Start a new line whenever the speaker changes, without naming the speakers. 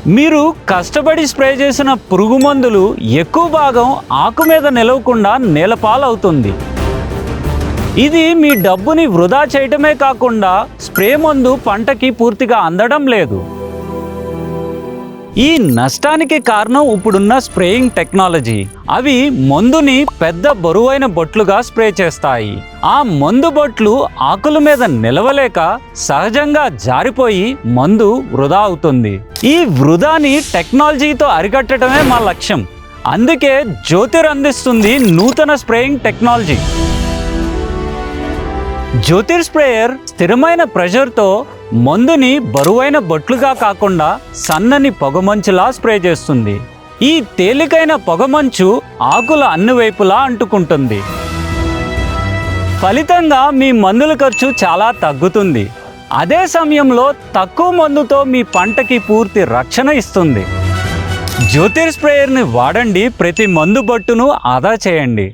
మీరు కష్టపడి స్ప్రే చేసిన పురుగు మందులు ఎక్కువ భాగం ఆకు మీద నిలవకుండా నేలపాలవుతుంది. ఇది మీ డబ్బుని వృధా చేయటమే కాకుండా స్ప్రే మందు పంటకి పూర్తిగా అందడం లేదు. ఈ నష్టానికి కారణం ఇప్పుడున్న స్ప్రేయింగ్ టెక్నాలజీ. అవి మందుని పెద్ద బరువైన బొట్లుగా స్ప్రే చేస్తాయి. ఆ మందు బొట్లు ఆకుల మీద నిలవలేక సహజంగా జారిపోయి మందు వృధా అవుతుంది. ఈ వృధాని టెక్నాలజీతో అరికట్టడమే మా లక్ష్యం. అందుకే జ్యోతిర్ అందిస్తుంది నూతన స్ప్రేయింగ్ టెక్నాలజీ. జ్యోతిర్ స్ప్రేయర్ స్థిరమైన ప్రెషర్తో మందుని బరువైన బొట్లుగా కాకుండా సన్నని పొగమంచులా స్ప్రే చేస్తుంది. ఈ తేలికైన పొగమంచు ఆకుల అన్ని వైపులా అంటుకుంటుంది. ఫలితంగా మీ మందుల ఖర్చు చాలా తగ్గుతుంది. అదే సమయంలో తక్కువ మందుతో మీ పంటకి పూర్తి రక్షణ ఇస్తుంది. జ్యోతిర్ స్ప్రేయర్ని వాడండి, ప్రతి మందు బొట్టును ఆదా చేయండి.